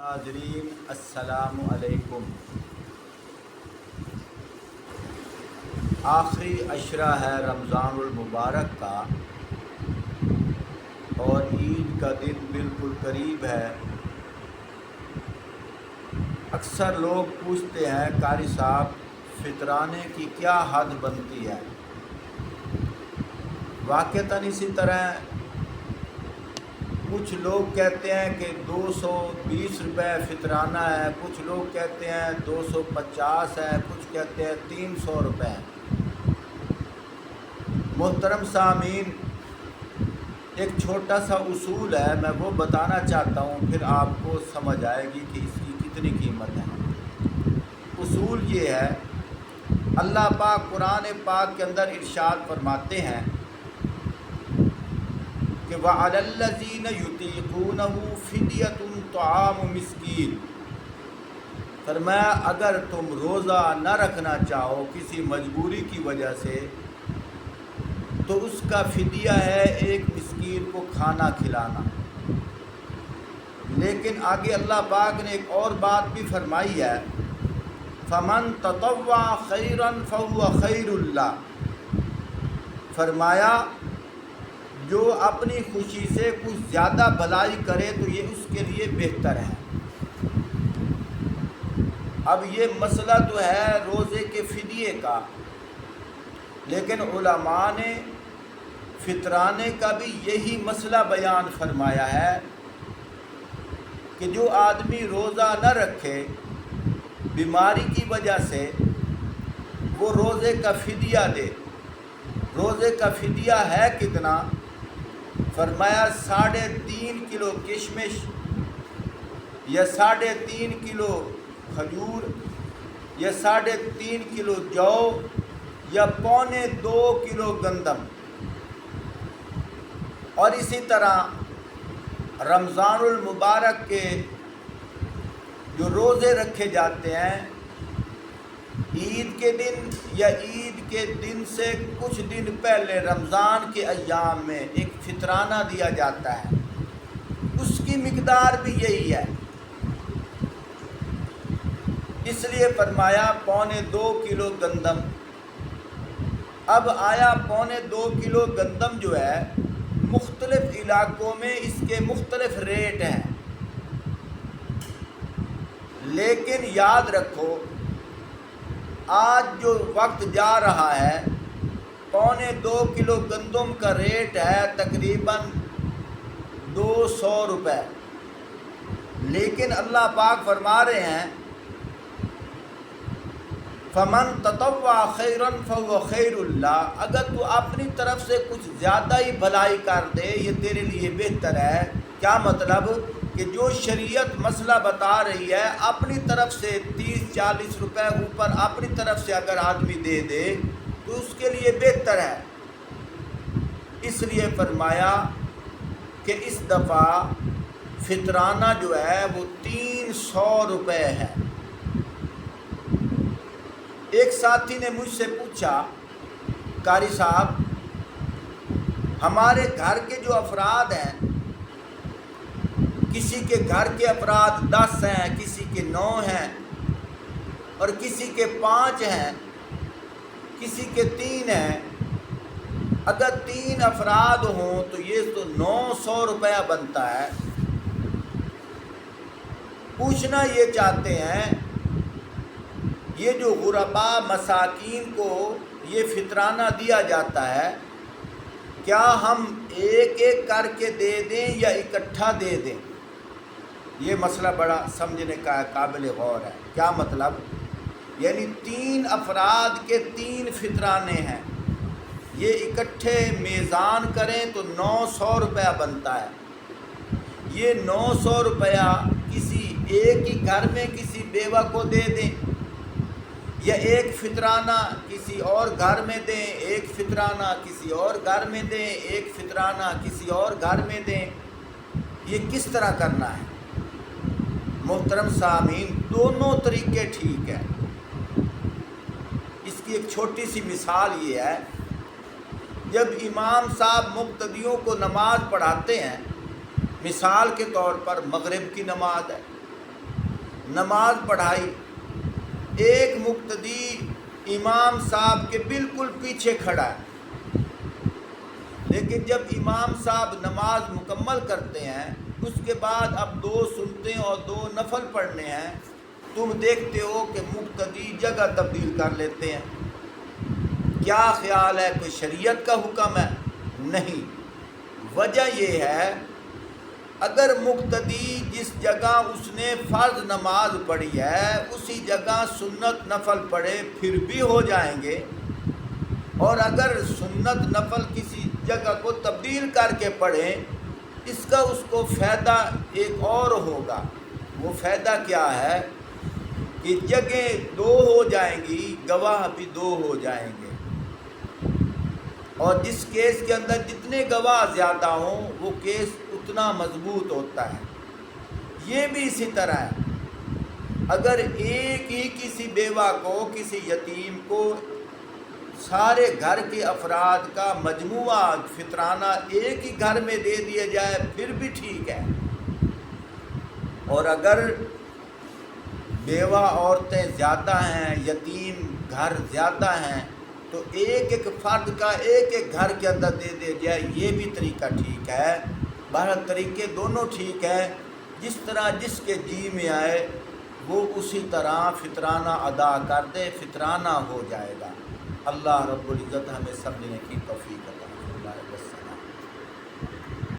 ناظرین السلام علیکم۔ آخری عشرہ ہے رمضان المبارک کا اور عید کا دن بالکل قریب ہے۔ اکثر لوگ پوچھتے ہیں قاری صاحب فطرانے کی کیا حد بنتی ہے؟ واقعتاً اسی طرح کچھ لوگ کہتے ہیں کہ 220 روپے فطرانہ ہے، کچھ لوگ کہتے ہیں 250 ہے، کچھ کہتے ہیں 300 روپے ہے۔ محترم سامعین، ایک چھوٹا سا اصول ہے، میں وہ بتانا چاہتا ہوں، پھر آپ کو سمجھ آئے گی کہ اس کی کتنی قیمت ہے۔ اصول یہ ہے، اللہ پاک قرآن پاک کے اندر ارشاد فرماتے ہیں کہ وَعَلَى الَّذِينَ يُطِيقُونَهُ فِدْيَةٌ طَعَامُ مِسْكِينٍ، فرمایا اگر تم روزہ نہ رکھنا چاہو کسی مجبوری کی وجہ سے تو اس کا فدیہ ہے ایک مسکین کو کھانا کھلانا۔ لیکن آگے اللہ پاک نے ایک اور بات بھی فرمائی ہے، فَمَن تَطَوَّعَ خَيْرًا فَهُوَ خَيْرٌ لَّهُ، فرمایا جو اپنی خوشی سے کچھ زیادہ بھلائی کرے تو یہ اس کے لیے بہتر ہے۔ اب یہ مسئلہ تو ہے روزے کے فدیے کا، لیکن علماء نے فطرانے کا بھی یہی مسئلہ بیان فرمایا ہے کہ جو آدمی روزہ نہ رکھے بیماری کی وجہ سے، وہ روزے کا فدیہ دے۔ روزے کا فدیہ ہے کتنا؟ فرمایا 3.5 کلو کشمش یا 3.5 کلو کھجور یا 3.5 کلو جو یا 1.25 کلو گندم۔ اور اسی طرح رمضان المبارک کے جو روزے رکھے جاتے ہیں عید کے دن یا عید کے دن سے کچھ دن پہلے رمضان کے ایام میں ایک فطرانہ دیا جاتا ہے، اس کی مقدار بھی یہی ہے۔ اس لیے فرمایا 1.25 کلو گندم۔ اب آیا 1.25 کلو گندم جو ہے مختلف علاقوں میں اس کے مختلف ریٹ ہیں، لیکن یاد رکھو آج جو وقت جا رہا ہے 1.25 کلو گندم کا ریٹ ہے تقریباً 200 روپے، لیکن اللہ پاک فرما رہے ہیں فَمَن تَطَوَّعَ خَيْرًا فَهُوَ خَيْرٌ لَّهُ، اگر تو اپنی طرف سے کچھ زیادہ ہی بھلائی کر دے یہ تیرے لیے بہتر ہے۔ کیا مطلب؟ کہ جو شریعت مسئلہ بتا رہی ہے اپنی طرف سے 30-40 روپے اوپر اپنی طرف سے اگر آدمی دے دے تو اس کے لیے بہتر ہے۔ اس لیے فرمایا کہ اس دفعہ فطرانہ جو ہے وہ 300 روپے ہے۔ ایک ساتھی نے مجھ سے پوچھا قاری صاحب ہمارے گھر کے جو افراد ہیں، کسی کے گھر کے افراد 10 ہیں، کسی کے 9 ہیں اور کسی کے 5 ہیں، کسی کے 3 ہیں، اگر 3 افراد ہوں تو یہ تو 900 روپیہ بنتا ہے۔ پوچھنا یہ چاہتے ہیں یہ جو غرباء مساکین کو یہ فطرانہ دیا جاتا ہے کیا ہم ایک ایک کر کے دے دیں یا اکٹھا دے دیں؟ یہ مسئلہ بڑا سمجھنے کا قابل غور ہے۔ کیا مطلب؟ یعنی 3 افراد کے 3 فطرانے ہیں، یہ اکٹھے میزان کریں تو 900 روپیہ بنتا ہے۔ یہ 900 روپیہ کسی ایک ہی گھر میں کسی بیوہ کو دے دیں یا ایک فطرانہ کسی اور گھر میں دیں، ایک فطرانہ کسی اور گھر میں دیں، ایک فطرانہ کسی اور گھر میں دیں، یہ کس طرح کرنا ہے؟ محترم سامعین، دونوں طریقے ٹھیک ہیں۔ اس کی ایک چھوٹی سی مثال یہ ہے، جب امام صاحب مقتدیوں کو نماز پڑھاتے ہیں، مثال کے طور پر مغرب کی نماز ہے، نماز پڑھائی، ایک مقتدی امام صاحب کے بالکل پیچھے کھڑا ہے، لیکن جب امام صاحب نماز مکمل کرتے ہیں اس کے بعد اب 2 سنتیں اور 2 نفل پڑھنے ہیں، تم دیکھتے ہو کہ مقتدی جگہ تبدیل کر لیتے ہیں۔ کیا خیال ہے کوئی شریعت کا حکم ہے؟ نہیں۔ وجہ یہ ہے اگر مقتدی جس جگہ اس نے فرض نماز پڑھی ہے اسی جگہ سنت نفل پڑھے پھر بھی ہو جائیں گے، اور اگر سنت نفل کسی جگہ کو تبدیل کر کے پڑھیں اس کا اس کو فائدہ ایک اور ہوگا۔ وہ فائدہ کیا ہے کہ جگہیں 2 ہو جائیں گی، گواہ بھی 2 ہو جائیں گے، اور جس کیس کے اندر جتنے گواہ زیادہ ہوں وہ کیس اتنا مضبوط ہوتا ہے۔ یہ بھی اسی طرح ہے، اگر ایک ہی کسی بیوہ کو، کسی یتیم کو سارے گھر کے افراد کا مجموعہ فطرانہ ایک ہی گھر میں دے دیا جائے پھر بھی ٹھیک ہے، اور اگر بیوہ عورتیں زیادہ ہیں، یتیم گھر زیادہ ہیں، تو ایک ایک فرد کا ایک ایک گھر کے اندر دے دیا جائے، یہ بھی طریقہ ٹھیک ہے۔ بہرحال طریقے دونوں ٹھیک ہے، جس طرح جس کے جی میں آئے وہ اسی طرح فطرانہ ادا کر دے، فطرانہ ہو جائے گا۔ اللہ رب العزت ہمیں سمجھنے کی توفیق دے۔